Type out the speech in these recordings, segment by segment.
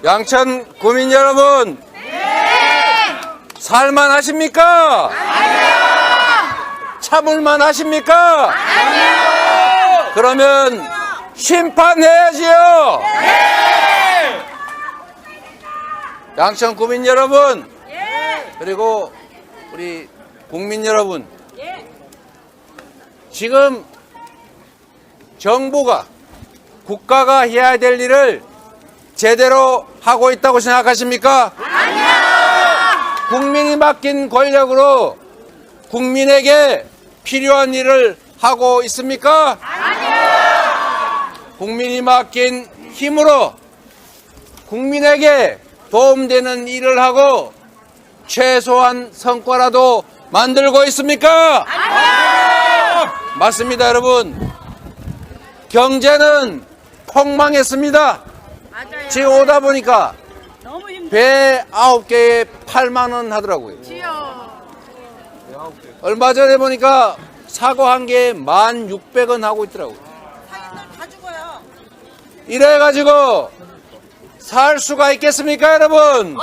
양천 구민 여러분, 살만 하십니까? 참을만 하십니까? 그러면 심판해야지요. 양천 구민 여러분, 그리고 우리 국민 여러분, 지금 정부가, 국가가 해야 될 일을 제대로 하고 있다고 생각하십니까? 아니요! 국민이 맡긴 권력으로 국민에게 필요한 일을 하고 있습니까? 아니요! 국민이 맡긴 힘으로 국민에게 도움되는 일을 하고 최소한 성과라도 만들고 있습니까? 아니요! 맞습니다, 여러분. 경제는 폭망했습니다. 맞아요. 지금 오다 보니까 너무 배 9개에 8만 원 하더라고요. 힘들지요. 얼마 전에 보니까 사과 한 개에 1,600원 하고 있더라고요. 상인들 다 죽어요. 이래가지고 살 수가 있겠습니까, 여러분?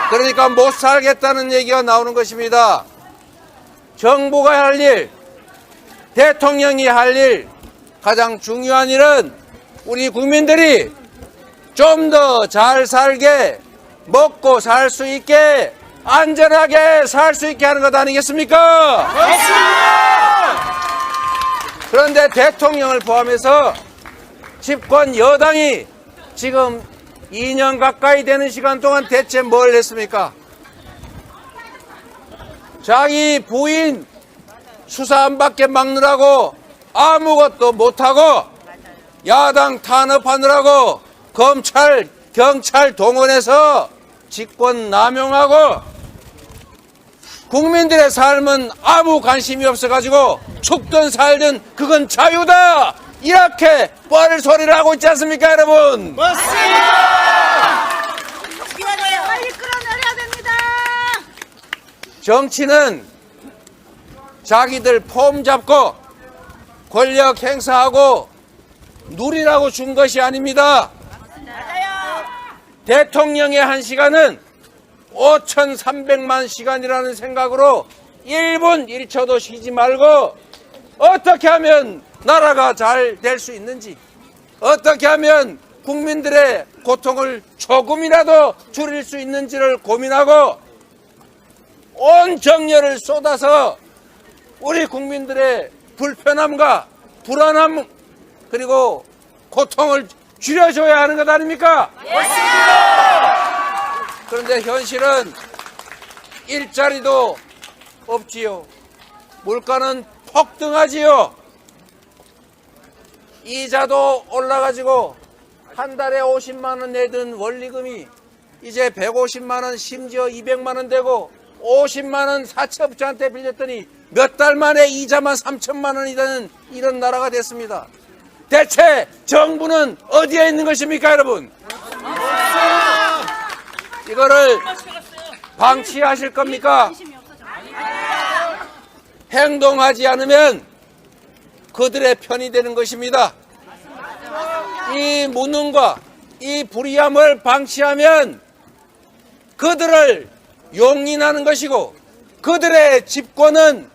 그러니까 못 살겠다는 얘기가 나오는 것입니다. 정부가 할 일, 대통령이 할 일, 가장 중요한 일은 우리 국민들이 좀 더 잘 살게, 먹고 살 수 있게, 안전하게 살 수 있게 하는 것 아니겠습니까? 맞습니다! 그런데 대통령을 포함해서 집권 여당이 지금 2년 가까이 되는 시간 동안 대체 뭘 했습니까? 자기 부인 수사 안 받게 막느라고 아무것도 못하고 야당 탄압하느라고 검찰, 경찰 동원해서 직권 남용하고 국민들의 삶은 아무 관심이 없어가지고 죽든 살든 그건 자유다! 이렇게 뻘소리를 하고 있지 않습니까, 여러분? 맞습니다. 빨리 끌어내려야 됩니다. 정치는 자기들 폼 잡고 권력 행사하고 누리라고 준 것이 아닙니다. 맞아요. 대통령의 한 시간은 5,300만 시간이라는 생각으로 1분 1초도 쉬지 말고 어떻게 하면 나라가 잘 될 수 있는지, 어떻게 하면 국민들의 고통을 조금이라도 줄일 수 있는지를 고민하고 온 정열을 쏟아서 우리 국민들의 불편함과 불안함 그리고 고통을 줄여줘야 하는 것 아닙니까? 그런데 현실은 일자리도 없지요. 물가는 폭등하지요. 이자도 올라가지고 한 달에 50만 원 내던 원리금이 이제 150만 원, 심지어 200만 원 되고 50만 원 사채업자한테 빌렸더니 몇 달 만에 이자만 3천만 원이 되는 이런 나라가 됐습니다. 대체 정부는 어디에 있는 것입니까, 여러분? 이거를 방치하실 겁니까? 행동하지 않으면 그들의 편이 되는 것입니다. 이 무능과 이 불의함을 방치하면 그들을 용인하는 것이고 그들의 집권은,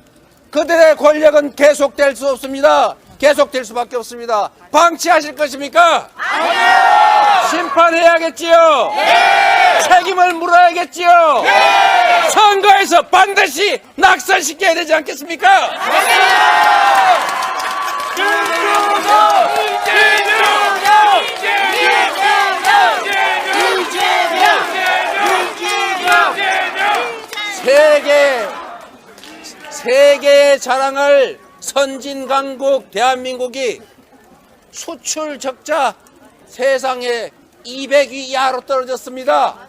그들의 권력은 계속될 수 없습니다. 계속될 수밖에 없습니다. 방치하실 것입니까? 아니요! 심판해야겠지요? 네! 책임을 물어야겠지요? 네! 선거에서 반드시 낙선시켜야 되지 않겠습니까? 세계에 자랑할 선진강국 대한민국이 수출 적자 세상에 200위 이하로 떨어졌습니다.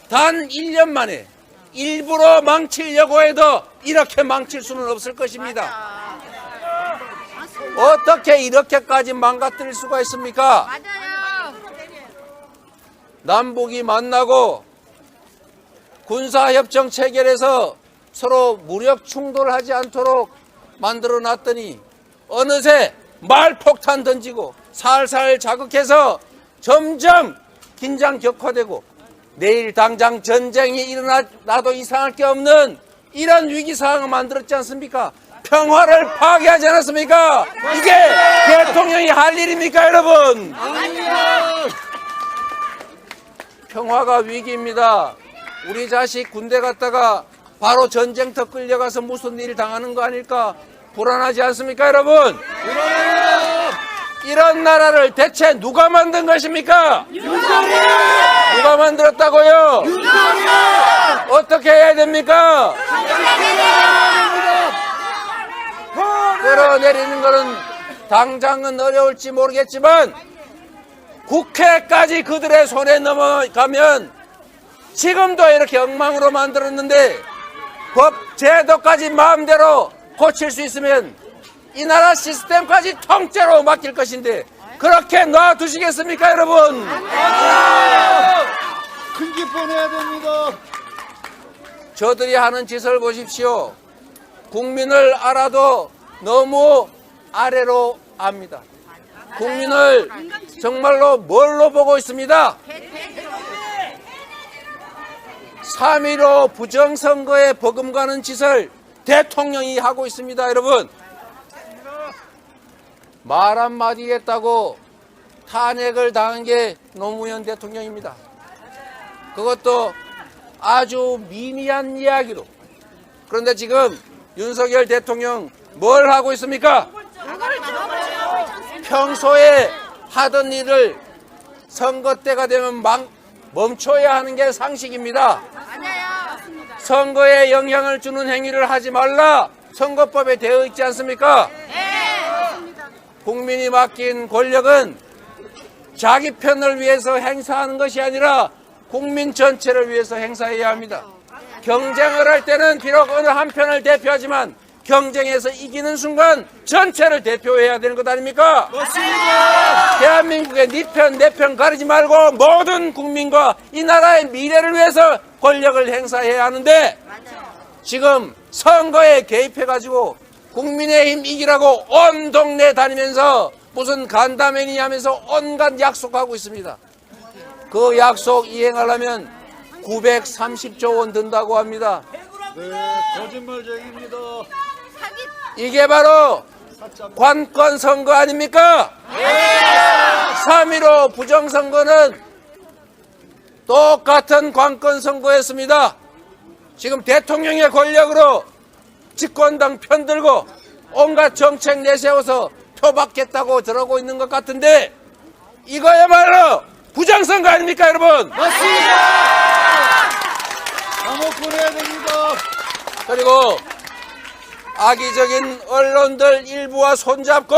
단 1년 만에 일부러 망치려고 해도 이렇게 망칠 수는 없을 것입니다. 어떻게 이렇게까지 망가뜨릴 수가 있습니까? 맞아요. 남북이 만나고 군사협정 체결해서 서로 무력 충돌하지 않도록 만들어 놨더니 어느새 말폭탄 던지고 살살 자극해서 점점 긴장 격화되고 내일 당장 전쟁이 일어나도 이상할 게 없는 이런 위기 상황을 만들었지 않습니까? 평화를 파괴하지 않았습니까? 이게 대통령이 할 일입니까, 여러분? 평화가 위기입니다. 우리 자식 군대 갔다가 바로 전쟁터 끌려가서 무슨 일 당하는 거 아닐까? 불안하지 않습니까, 여러분? 이런 나라를 대체 누가 만든 것입니까? 누가 만들었다고요? 어떻게 해야 됩니까? 끌어내리는 것은 당장은 어려울지 모르겠지만 국회까지 그들의 손에 넘어가면 지금도 이렇게 엉망으로 만들었는데 법 제도까지 마음대로 고칠 수 있으면 이 나라 시스템까지 통째로 맡길 것인데 그렇게 놔두시겠습니까, 여러분? 큰 기뻐 내야 됩니다. 저들이 하는 짓을 보십시오. 국민을 알아도 너무 아래로 압니다. 국민을 정말로 뭘로 보고 있습니다? 3.15 부정선거에 버금가는 짓을 대통령이 하고 있습니다, 여러분. 말 한마디 했다고 탄핵을 당한 게 노무현 대통령입니다. 그것도 아주 미미한 이야기로. 그런데 지금 윤석열 대통령 뭘 하고 있습니까? 평소에 하던 일을 선거 때가 되면 멈춰야 하는 게 상식입니다. 선거에 영향을 주는 행위를 하지 말라. 선거법에 되어 있지 않습니까? 국민이 맡긴 권력은 자기 편을 위해서 행사하는 것이 아니라 국민 전체를 위해서 행사해야 합니다. 경쟁을 할 때는 비록 어느 한 편을 대표하지만 경쟁에서 이기는 순간 전체를 대표해야 되는 것 아닙니까? 맞습니다. 대한민국의 네 편, 내 편 가리지 말고 모든 국민과 이 나라의 미래를 위해서 권력을 행사해야 하는데 지금 선거에 개입해가지고 국민의힘 이기라고 온 동네 다니면서 무슨 간담회니 하면서 온갖 약속하고 있습니다. 그 약속 이행하려면 930조 원 든다고 합니다. 네, 거짓말쟁이입니다. 이게 바로 관권 선거 아닙니까? 3.15 부정선거는 똑같은 관권 선거였습니다. 지금 대통령의 권력으로 집권당 편들고 온갖 정책 내세워서 표받겠다고 저러고 있는 것 같은데 이거야말로 부정선거 아닙니까, 여러분? 맞습니다. 감옥 보내야 됩니다. 그리고 악의적인 언론들 일부와 손잡고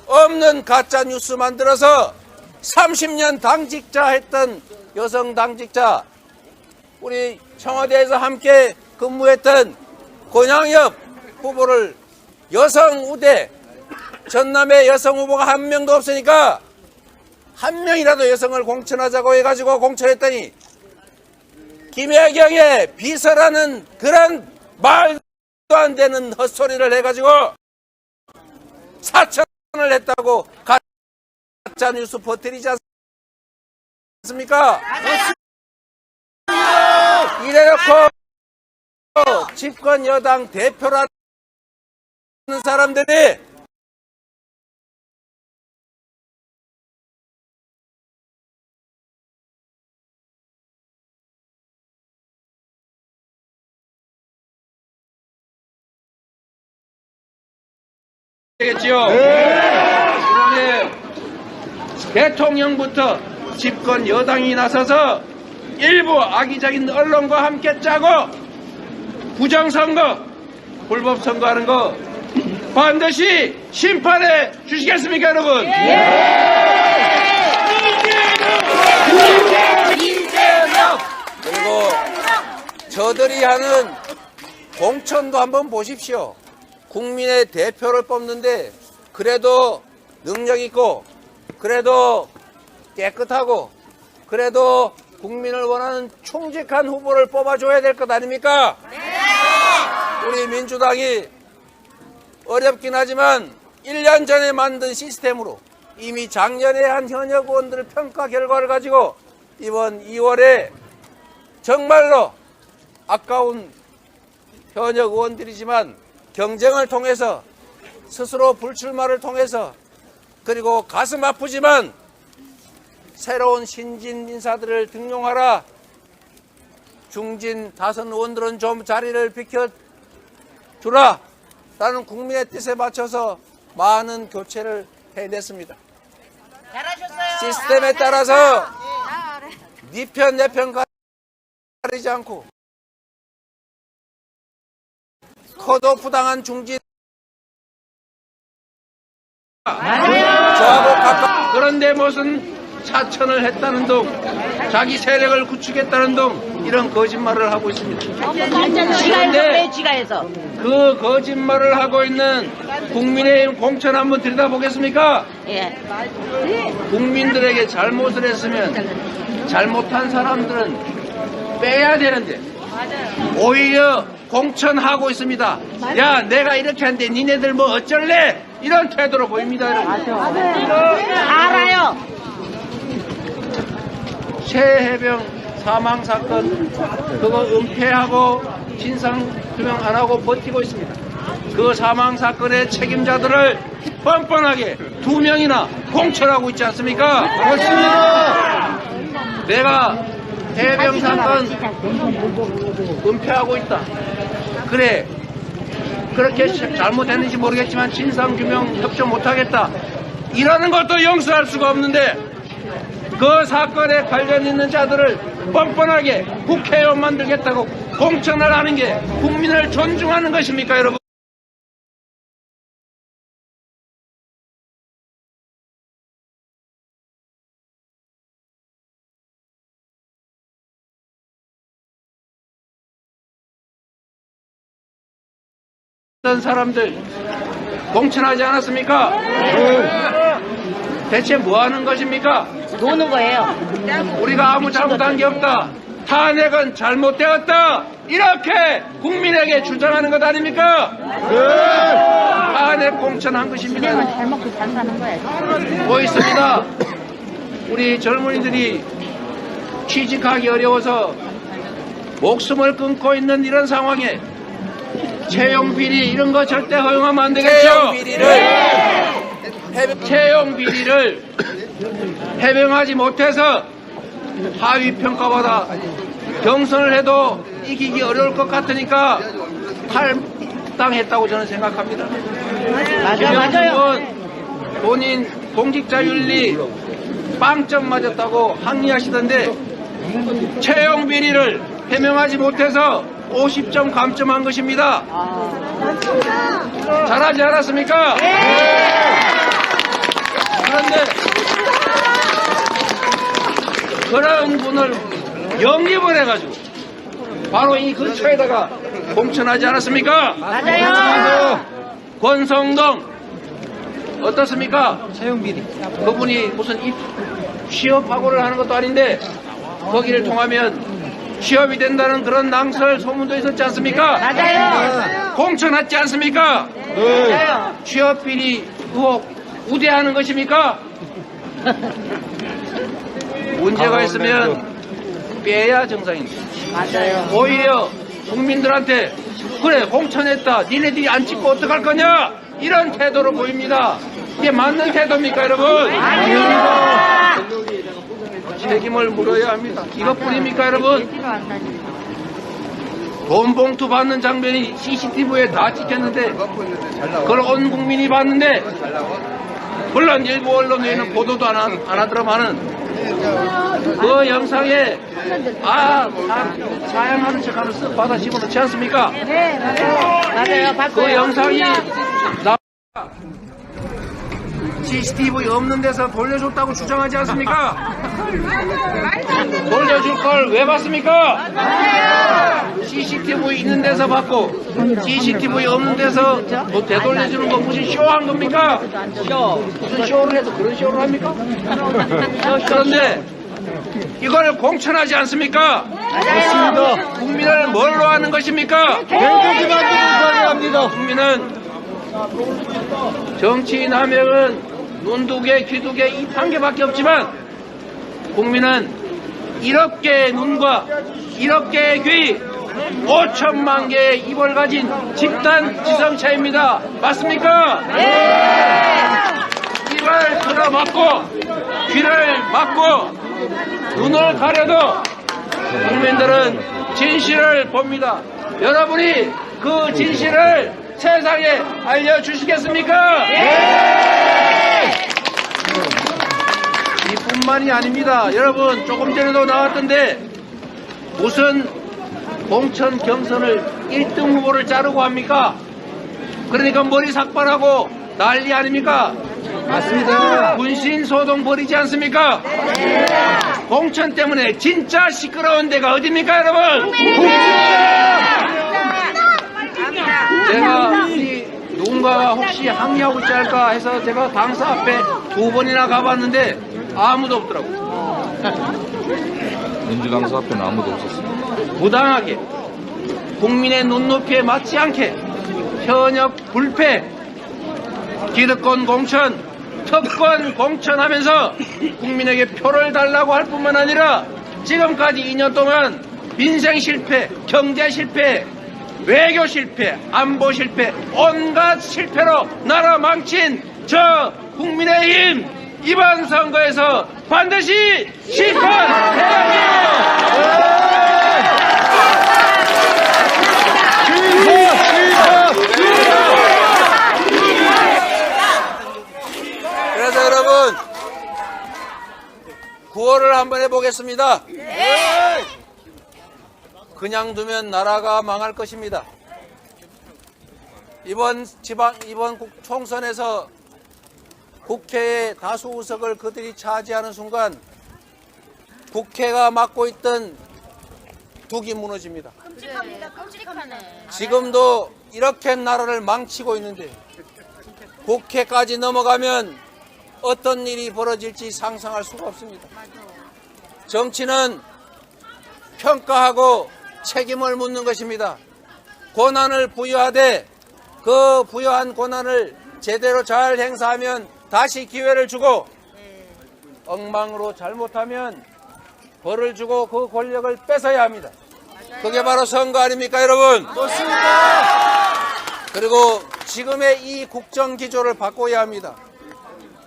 없는 가짜 뉴스 만들어서 30년 당직자 했던 여성 당직자, 우리 청와대에서 함께 근무했던 권양엽 후보를 여성 우대, 전남에 여성 후보가 한 명도 없으니까 한 명이라도 여성을 공천하자고 해가지고 공천했더니 김혜경의 비서라는 그런 말도 안 되는 헛소리를 해가지고 사천을 했다고 가짜 뉴스 퍼뜨리지 않습니까? 이래놓고 집권 여당 대표라는 사람들이 되겠지요. 이번에 대통령부터 집권 여당이 나서서 일부 악의적인 언론과 함께 짜고 부정선거, 불법선거하는 거 반드시 심판해 주시겠습니까, 여러분? 그리고 저들이 하는 공천도 한번 보십시오. 국민의 대표를 뽑는데 그래도 능력 있고 그래도 깨끗하고 그래도 국민을 원하는 충직한 후보를 뽑아줘야 될 것 아닙니까? 우리 민주당이 어렵긴 하지만 1년 전에 만든 시스템으로 이미 작년에 한 현역 의원들 평가 결과를 가지고 이번 2월에 정말로 아까운 현역 의원들이지만 경쟁을 통해서 스스로 불출마를 통해서 그리고 가슴 아프지만 새로운 신진 인사들을 등용하라. 중진 다선 의원들은 좀 자리를 비켜주라. 라는 국민의 뜻에 맞춰서 많은 교체를 해냈습니다. 잘하셨어요. 시스템에 따라서 네 편 내 편 가리지 않고 컷오프 당한 중진 저하고 가까 그런데 무슨 사천을 했다는 등 자기 세력을 구축했다는 등 이런 거짓말을 하고 있습니다. 그런데 그 거짓말을 하고 있는 국민의힘 공천 한번 들여다보겠습니까? 예. 국민들에게 잘못을 했으면 잘못한 사람들은 빼야 되는데 오히려 공천하고 있습니다. 야, 내가 이렇게 하는데 니네들 뭐 어쩔래? 이런 태도로 보입니다. 알아요. 최해병 사망 사건 그거 은폐하고 진상규명 안 하고 버티고 있습니다. 그 사망 사건의 책임자들을 뻔뻔하게 2명이나 공천하고 있지 않습니까? 그렇습니다. 내가 해병 사건 은폐하고 있다. 그래, 그렇게 잘못했는지 모르겠지만 진상규명 협조 못하겠다. 이러는 것도 용서할 수가 없는데 그 사건에 관련 있는 자들을 뻔뻔하게 국회의원 만들겠다고 공천을 하는 게 국민을 존중하는 것입니까, 여러분? 어떤 사람들 공천하지 않았습니까? 대체 뭐 하는 것입니까? 노는 거예요. 우리가 아무 잘못한 게 없다. 탄핵은 잘못되었다. 이렇게 국민에게 주장하는 것 아닙니까? 탄핵 공천한 것입니다. 잘 먹고 잘 사는 거예요. 뭐 있습니다. 우리 젊은이들이 취직하기 어려워서 목숨을 끊고 있는 이런 상황에 채용 비리 이런 거 절대 허용하면 안 되겠죠? 채용 비리를 해명하지 못해서 하위 평가받아 경선을 해도 이기기 어려울 것 같으니까 탈당했다고 저는 생각합니다. 김영수는 본인 공직자윤리 빵점 맞았다고 항의하시던데 채용 비리를 해명하지 못해서 50점 감점한 것입니다. 잘하지 않았습니까? 그런데 그런 분을 영입을 해가지고 바로 이 근처에다가 공천하지 않았습니까? 맞아요. 권성동 어떻습니까? 채용비리. 그분이 무슨 취업하고를 하는 것도 아닌데 거기를 통하면 취업이 된다는 그런 낭설 소문도 있었지 않습니까? 맞아요. 공천했지 않습니까? 맞아요. 취업비리 의혹 우대하는 것입니까? 문제가 있으면 빼야 정상입니다. 맞아요. 오히려 국민들한테 그래 공천했다 니네들이 안 찍고 어떡할 거냐 이런 태도로 보입니다. 이게 맞는 태도입니까 여러분? 아닙니다. 책임을 물어야 합니다. 이것뿐입니까 여러분? 돈 봉투 받는 장면이 CCTV에 다 찍혔는데 그걸 온 국민이 봤는데 물론 일부 언론에는 보도도 안 하더라마는 그 영상에 사양하는 척하면서 받아 집어넣지 않습니까? 네, 맞아요. 봤어요. 그 영상이 CCTV 없는 데서 돌려줬다고 주장하지 않습니까? 돌려줄 걸 왜 봤습니까? CCTV 있는 데서 받고 CCTV 없는 데서 뭐 되돌려주는 거 무슨 쇼한 겁니까? 무슨 쇼를 해도 그런 쇼를 합니까? 그런데 이걸 공천하지 않습니까? 맞습니다. 국민을 뭘로 하는 것입니까? 행복이 만들고 살아야 합니다. 국민은 정치인 한 명은 눈 두 개, 귀 두 개, 입 한 개밖에 없지만 국민은 1억 개의 눈과 1억 개의 귀, 5천만 개의 입을 가진 집단 지성체입니다. 맞습니까? 입을 틀어막고 귀를 막고 눈을 가려도 국민들은 진실을 봅니다. 여러분이 그 진실을 세상에 알려주시겠습니까? 이뿐만이 아닙니다. 여러분 조금 전에도 나왔던데 무슨 공천 경선을 1등 후보를 자르고 합니까? 그러니까 머리 삭발하고 난리 아닙니까? 맞습니다. 군신소동 벌이지 않습니까? 공천 때문에 진짜 시끄러운 데가 어딥니까 여러분? 제가 누군가가 혹시 항의하고 있지 않을까 해서 제가 당사 앞에 2번이나 가봤는데 아무도 없더라고요. 민주당사 앞에는 아무도 없었습니다. 부당하게 국민의 눈높이에 맞지 않게 현역 불패 기득권 공천 특권 공천하면서 국민에게 표를 달라고 할 뿐만 아니라 지금까지 2년 동안 민생 실패, 경제 실패, 외교 실패, 안보 실패, 온갖 실패로 나라 망친 저 국민의힘 이번 선거에서 반드시 실패해야죠. 그래서 여러분 구호를 한번 해보겠습니다. 그냥 두면 나라가 망할 것입니다. 이번 총선에서 국회의 다수 의석을 그들이 차지하는 순간 국회가 맡고 있던 둑이 무너집니다. 끔찍합니다. 끔찍하네. 지금도 이렇게 나라를 망치고 있는데 국회까지 넘어가면 어떤 일이 벌어질지 상상할 수가 없습니다. 정치는 평가하고 책임을 묻는 것입니다. 권한을 부여하되 그 부여한 권한을 제대로 잘 행사하면 다시 기회를 주고 엉망으로 잘못하면 벌을 주고 그 권력을 뺏어야 합니다. 그게 바로 선거 아닙니까 여러분? 좋습니다. 그리고 지금의 이 국정 기조를 바꿔야 합니다.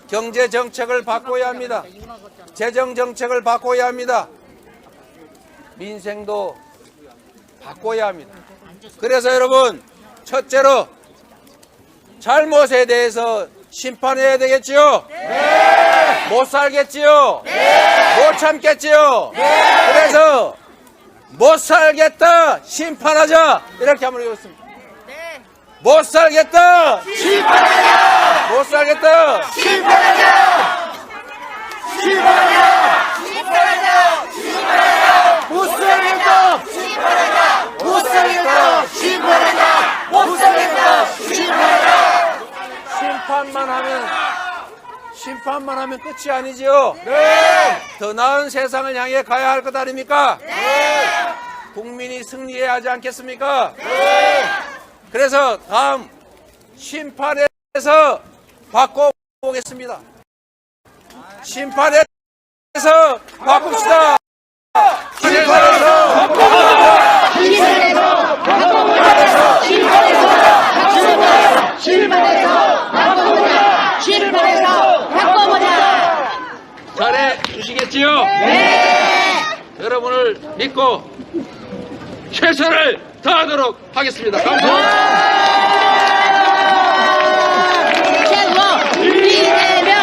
경제 정책을 바꿔야 합니다. 재정 정책을 바꿔야 합니다. 민생도 바꿔야 합니다. 그래서 여러분 첫째로 잘못에 대해서 심판해야 되겠지요? 네. 못 살겠지요? 네. 못 참겠지요? 네. 그래서 못 살겠다 심판하자 이렇게 한번 해보겠습니다. 네. 못 살겠다 심판하자. 못 살겠다 심판하자! 심판하자! 심판하자. 심판하자. 못 살겠다! 심판하자. 못 살겠다! 심판하자! 못 살겠다! 심판하자! 심판만 하면 끝이 아니지요? 네! 더 나은 세상을 향해 가야 할 것 아닙니까? 네! 국민이 승리해야 하지 않겠습니까? 네! 그래서 다음 심판에서 바꿔보겠습니다. 심판에서 바꿉시다. 심판에서 바꿔보자. 심판에서 바꿔보자. 심판에서 바꿔보자. 심판에서 바꿔보자. 심판에서 바꿔보자. 잘해 주시겠지요? 네. 여러분을 믿고 최선을 다하도록 하겠습니다. 감사합니다. 최고 이재명